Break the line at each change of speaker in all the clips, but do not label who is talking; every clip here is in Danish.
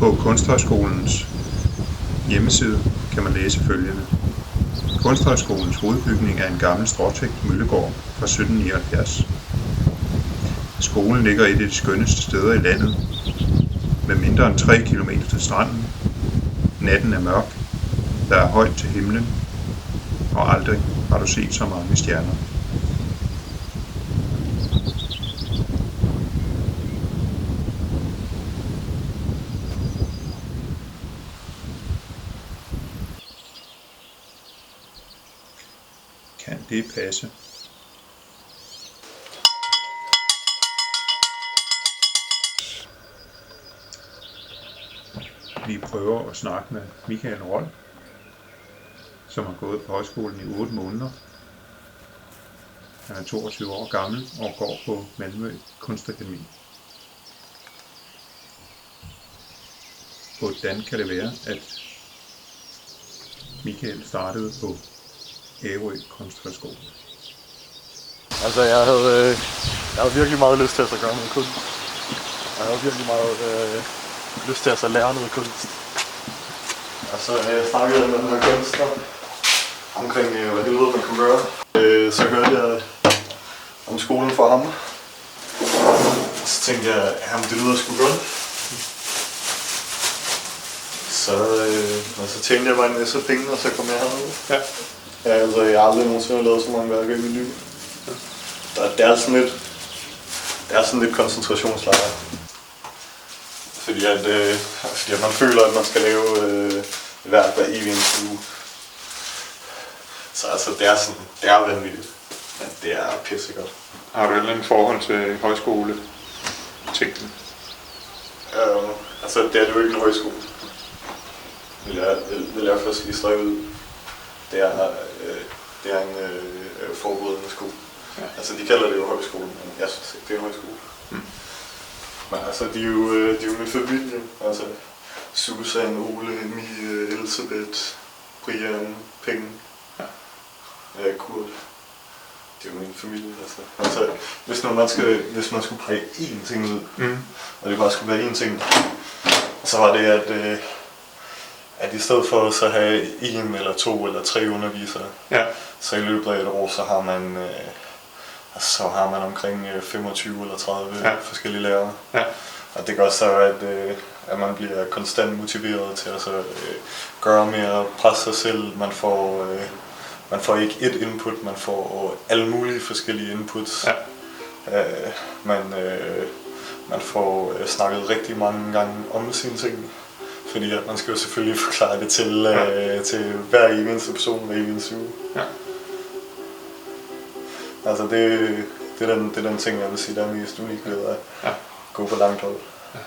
På Kunsthøjskolens hjemmeside kan man læse følgende. Kunsthøjskolens hovedbygning er en gammel stråtækt møllegård fra 1779. Skolen ligger et af de skønneste steder i landet, med mindre end 3 km til stranden. Natten er mørk, der er højt til himlen, og aldrig har du set så mange stjerner. Kan det passe? Vi prøver at snakke med Michael Rold, som har gået på højskolen i 8 måneder. Han er 22 år gammel og går på Malmø Kunstakademi. Hvordan kan det være, at Michael startede på Ærø Kunsthøjskole?
Altså, jeg havde virkelig meget lyst til at gøre noget kunst. Jeg havde virkelig meget lyst til at lære noget kunst. Altså, jeg snakkede med nogle kunstner omkring, hvad det lød, man kunne gøre. Så hørte jeg om skolen for ham. Så tænkte jeg, jamen det lyder sgu godt. Så tjente jeg bare en masse penge, og så kom jeg hernede. Ja. Ja, altså, jeg har aldrig nogensinde lavet så mange værker i mit liv. Det er sådan lidt koncentrationslejr. Fordi at man føler, at man skal lave et værk hver evig uge. Så altså, det er vanvittigt. Men det er pissegodt.
Har du et eller andet forhold til højskole-tingene?
Altså, det er jo ikke en højskole. Vil jeg først lige strække ud. Det er en forberedende skole. Ja. Altså, de kalder det jo højskole, men jeg synes ikke, det er en højskole. Men altså, de er jo min familie. Altså, Susan, Ole, Emil, Elisabeth, Brian, Penge, Kurt. Det er jo min familie, altså. Hvis man skulle præge én ting ud, og det bare skulle være én ting, så var det, at i stedet for så have 1 eller 2 eller 3 undervisere, så i løbet af et år, så har man omkring 25 eller 30 forskellige lærere. Ja. Og det gør så, at man bliver konstant motiveret til at gøre mere, presse sig selv. Man får ikke ét input, man får alle mulige forskellige inputs. Ja. Man får snakket rigtig mange gange om sine ting. Fordi at man skal jo selvfølgelig forklare det til hver eneste person, hver eneste uge. Ja. Altså det er den ting, jeg vil sige, der er mest unik ved at gå på langt hold. Ja.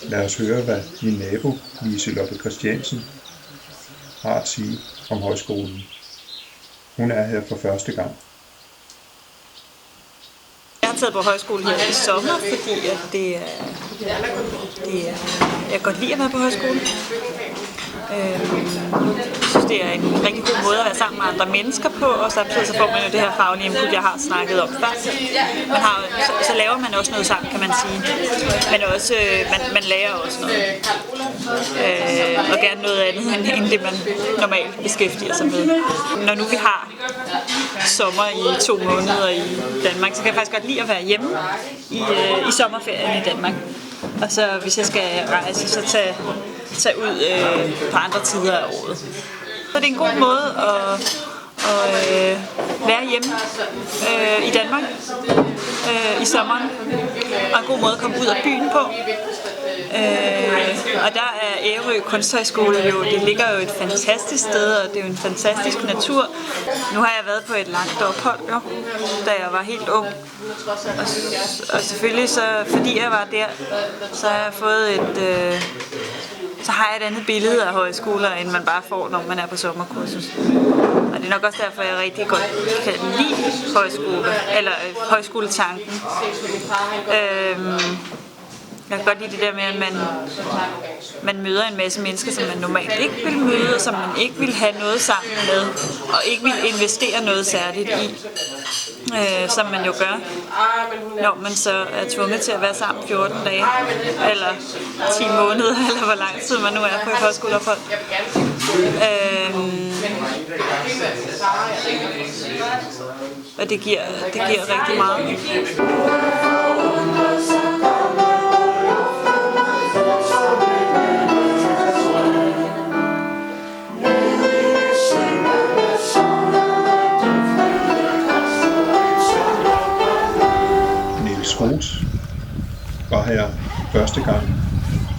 Lad os høre, hvad min nabo, Liselotte Christiansen, har at sige om højskolen. Hun er her for første gang.
Jeg har taget på højskole her i sommer, fordi at jeg godt lide at være på højskole. Jeg synes, det er en rigtig god måde at være sammen med andre mennesker på, og samtidig så får man jo det her faglige input, jeg har snakket om før. Så laver man også noget sammen, kan man sige. Men også, man lærer også noget. Og gerne noget andet, end det man normalt beskæftiger sig med. Når nu vi har sommer i 2 måneder i Danmark, så kan jeg faktisk godt lide at være hjemme i sommerferien i Danmark. Og så hvis jeg skal rejse, så tage ud på andre tider af året. Så det er en god måde at være hjemme i Danmark i sommeren, og en god måde at komme ud af byen på. Og der er Ærø Kunsthøjskole jo, det ligger jo et fantastisk sted, og det er jo en fantastisk natur. Nu har jeg været på et langt ophold, jo, da jeg var helt ung. Og selvfølgelig, så, fordi jeg var der, så har jeg fået så har jeg et andet billede af højskoler, end man bare får, når man er på sommerkursus. Og det er nok også derfor, jeg rigtig godt kan lide højskole, eller højskoletanken. Jeg kan godt lide det der med, at man møder en masse mennesker, som man normalt ikke vil møde, og som man ikke vil have noget sammen med, og ikke vil investere noget særligt i, som man jo gør, når man så er tvunget til at være sammen 14 dage, eller 10 måneder, eller hvor lang tid man nu er på et højskoleophold. Og det giver rigtig meget.
Niels Roth var her første gang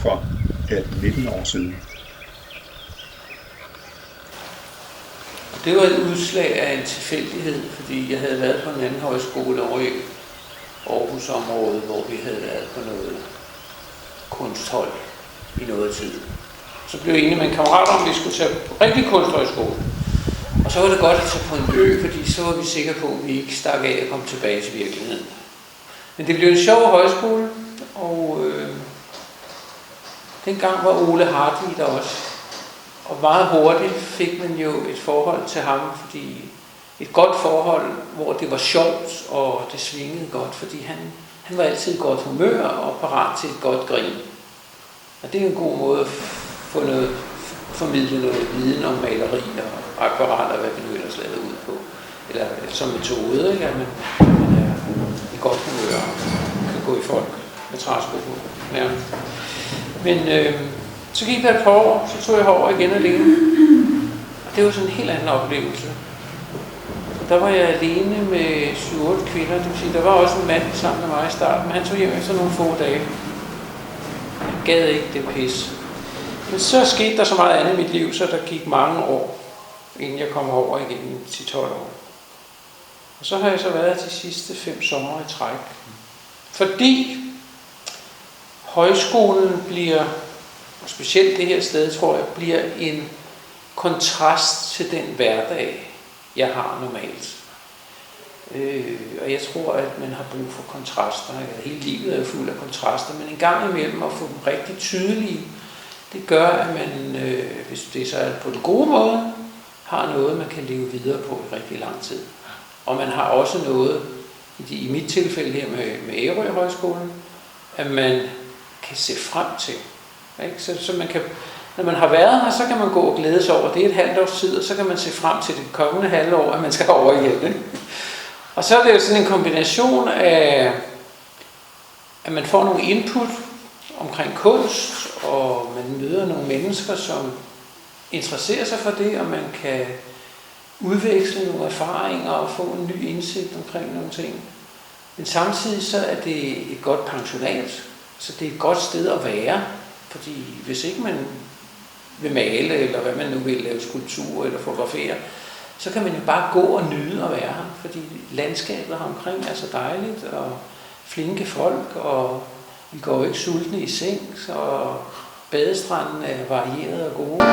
for 18-19 år siden.
Det var et udslag af en tilfældighed, fordi jeg havde været på en anden højskole over i Aarhusområdet, hvor vi havde været på noget kunsthold i noget tid. Så blev jeg enig med en kammerat om, at vi skulle tage på rigtig kunsthøjskole. Og så var det godt at tage på en ø, fordi så var vi sikre på, at vi ikke stak af og kom tilbage til virkeligheden. Men det blev en sjov højskole, og dengang var Ole Hartvig der også. Og meget hurtigt fik man jo et forhold til ham, fordi et godt forhold, hvor det var sjovt, og det svingede godt, fordi han var altid i godt humør og parat til et godt grin. Og det er en god måde at formidle noget viden om maleri og akvareller, hvad vi nu ellers lavede ud på. Eller som metode, ikke? At man er i godt humør og kan gå i folk med træsko på. Ja. Men så gik der et par år, så tog jeg herover igen alene. Og det var sådan en helt anden oplevelse. Der var jeg alene med 7-8 kvinder, det vil sige, der var også en mand sammen med mig i starten, men han tog hjem efter nogle få dage. Jeg gad ikke det pis. Men så skete der så meget andet i mit liv, så der gik mange år, inden jeg kom over igen 10-12 år. Og så har jeg så været de sidste 5 sommer i træk. Fordi højskolen bliver, og specielt det her sted, tror jeg, bliver en kontrast til den hverdag, jeg har normalt. Og jeg tror, at man har brug for kontraster. Hele livet er fuld af kontraster, men en gang imellem at få dem rigtig tydelige, det gør, at man, hvis det så er på den gode måde, har noget, man kan leve videre på i rigtig lang tid. Og man har også noget, i mit tilfælde her med Ærø Højskolen, at man kan se frem til. Ikke? Så man kan, når man har været her, så kan man gå og glæde sig over det et halvt års tid, og så kan man se frem til det kommende halvår, at man skal over igen. Ikke? Og så er det jo sådan en kombination af, at man får nogle input omkring kunst, og man møder nogle mennesker, som interesserer sig for det, og man kan udveksle nogle erfaringer og få en ny indsigt omkring nogle ting. Men samtidig så er det et godt pensionat, så det er et godt sted at være, fordi hvis ikke man vil male, eller hvad man nu vil, lave skulptur eller fotografere, så kan man jo bare gå og nyde at være her, fordi landskabet her omkring er så dejligt, og flinke folk, og vi går jo ikke sultne i seng, og badestranden er varieret og gode.